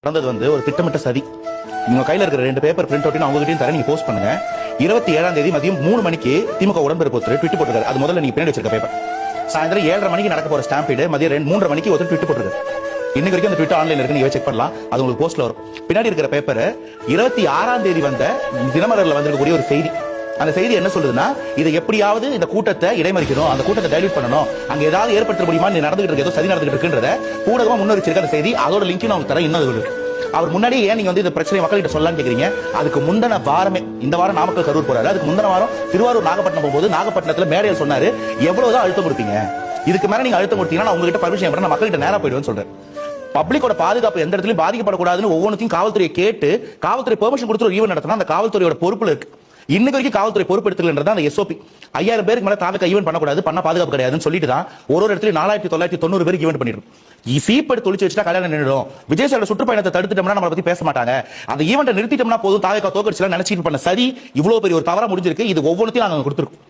நடந்தது ஒரு திட்டமிட்ட சதி. உங்க கையில இருக்கிற 2 பேப்பர் பிரிண்ட் அவுட் அவங்க கிட்டயும் தர நீங்க போஸ்ட் பண்ணுங்க. 27ஆம் தேதி மதியம் 3 மணிக்கு திமுக உடன்பிறப்பு ஒருத்தர் ட்வீட் போட்டிருக்காரு. அது முதல்ல நீங்க பின்னாடி வச்சிருக்க பேப்பர். சாயந்தரம் 7:30 மணிக்கு நடக்க போற ஸ்டாம்பீடு மதியம் 3:30 மணிக்கு ஒருத்தர் ட்வீட் போட்டிருக்காரு. இன்னைக்கு வரைக்கும் அந்த ட்வீட் ஆன்லைன்ல இருக்கு, நீங்க செக் பண்ணலாம். அது உங்களுக்கு போஸ்ட்ல வரும். பின்னாடி இருக்கிற பேப்பர் 26ஆம் தேதி வந்த தினமலர்ல வந்திருக்கக்கூடிய ஒரு செய்தி. அந்த செய்தி என்ன சொல்லுதுன்னா, இதை எப்படியாவது இந்த கூட்டத்தை இடைமறிக்கணும், அந்த கூட்டத்தை டைல்யூட் பண்ணணும், அங்க ஏதாவது ஏற்படுத்த முடியுமா, நடந்துகிட்டு இருக்கு, ஏதோ சதி நடந்துகிட்டு இருக்குன்றத ஊடகமா முன்னெரிச்சிருக்க அந்த செய்தி. அதோட லிங்க் நான் தரேன். இன்னும் அவர் முன்னாடியே ஏன் நீங்க இந்த பிரச்சனை மக்கள்கிட்ட சொல்லலாம்னு கேக்குறீங்க. அதுக்கு முந்தின வாரமே, இந்த வாரம் நாமக்கல் கரூர் போறாரு, அதுக்கு முந்தின வாரம் திருவாரூர் நாகப்பட்டினம் போகும்போது நாகப்பட்டினத்துல மேடையில் சொன்னாரு, எவ்வளவுதான் அழுத்தம் கொடுப்பீங்க, இதுக்கு மேல நீங்க அழுத்தம் கொடுத்தீங்கன்னா உங்ககிட்ட பர்மிஷன் பண்ண மக்கள்கிட்ட நேரா போயிடுவேன்னு சொல்றேன். பப்ளிக்கோட பாதுகாப்பு எந்த இடத்துலயும் பாதிக்கப்படக்கூடாதுன்னு ஒவ்வொன்றையும் காவல்துறையை கேட்டு காவல்துறை பெர்மிஷன் கொடுத்து ஒரு ஈவென்ட் நடத்தினா அந்த காவல்துறையோட பொறுப்புல இருக்கு. இன்னைக்கு வரைக்கும் காவல்துறை பொறுப்பெடுத்துக்கிறது அந்த எஸ்ஓபி. 5000 பேருக்கு மேல தாவக ஈவென்ட் பண்ணக்கூடாது, பண்ண பாதுகாப்பு கிடையாதுன்னு சொல்லிட்டு தான் ஒரு இடத்துல 4990 பேருக்கு ஈவென்ட் பண்ணிடும். சீப்பெடுத்து தொழிச்சு வச்சுட்டா கல்யாணம் நின்றுடும். விஜய் சாரோட சுற்றுப்பயணத்தை தடுத்துட்டோம்னா நம்மளை பத்தி பேச மாட்டாங்க. அந்த ஈவென்ட்டை நிறுத்திட்டோம்னா போதும், தாவக தோக்கடிச்சு நினைச்சிட்டு பண்ண சரி இவ்வளவு பெரிய ஒரு தவறா முடிஞ்சிருக்கு. இது ஒவ்வொன்றையும் நாங்க கொடுத்துருக்கோம்.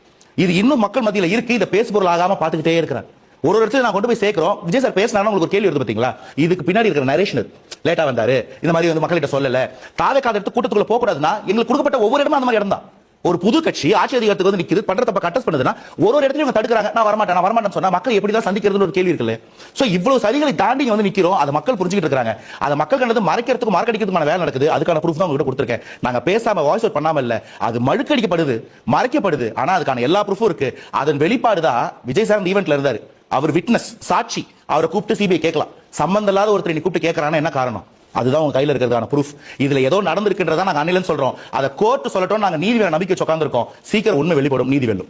இது இன்னும் மக்கள் மத்தியில இருக்கு. இதை பேசுபொருள் ஆகாம பாத்துக்கிட்டே இருக்கிறாங்க. ஒரு இடத்துல நான் கொண்டு போய் சேர்க்கிறோம். விஜய் சார் பேசினா உங்களுக்கு ஒரு கேள்வி வருது பாத்தீங்களா, இதுக்கு பின்னாடி இருக்கிற நரேஷன் லேட்டா வந்தாரு, இந்த மாதிரி மக்கள்கிட்ட சொல்லல, தாவக எடுத்து கூட்டத்துக்குள்ள போக கூடாதுன்னா எங்களுக்கு கொடுக்கப்பட்ட ஒவ்வொரு இடமும் அந்த மாதிரி இடம் தான். ஒரு புது கட்சி ஆட்சி அதிகாரத்துக்கு வந்து நிக்குது, பண்ற தப்ப கட்டஸ் பண்ணுதுன்னா ஒரு இடத்துலயும் தடுக்கிறாங்க. நான் வரமாட்டேன் சொன்னா மக்கள் எப்படிதான் சந்திக்கிறதுன்னு ஒரு கேள்வி இருக்குல்ல. சோ இவ்வளவு சதிகளை தாண்டி வந்து நிக்கிறோம். அதை மக்கள் புரிஞ்சுக்கிட்டு இருக்காங்க. அதை மக்கள் கண்டது மறைக்கிறதுக்கு மார்க்கடிக்கிறதுக்கான வேலை நடக்குது. அதுக்கான ப்ரூஃப் தான் உங்ககிட்ட கொடுத்துருக்கேன். நாங்க பேசாம வாய்ஸ் அவுட் பண்ணாம இல்ல, அது மழுக்கடிக்கப்படுது, மறைக்கப்படுது. ஆனா அதுக்கான எல்லா ப்ரூஃபும் இருக்கு. அதன் வெளிப்பாடுதான் விஜய் சார் ஈவென்ட்ல இருந்தாரு. அவர் விட்னஸ், சாட்சி. அவரை கூப்பிட்டு சிபிஐ கேட்கலாம். சம்பந்தம் இல்லாத ஒருத்தர் நீ கூப்பிட்டு கேட்கறான்னா என்ன காரணம்? அதுதான் உங்க கையில இருக்கிறதான ப்ரூஃப். இதுல ஏதோ நடந்திருக்குன்றதா நாங்க அன்னிலன்னு சொல்றோம். அதை கோர்ட் சொல்லட்டும், நாங்க நீதி வேலை நம்பிக்கை உட்கார்ந்து இருக்கோம். சீக்கிரம் உண்மை வெளிப்படும், நீதி வெல்லும்.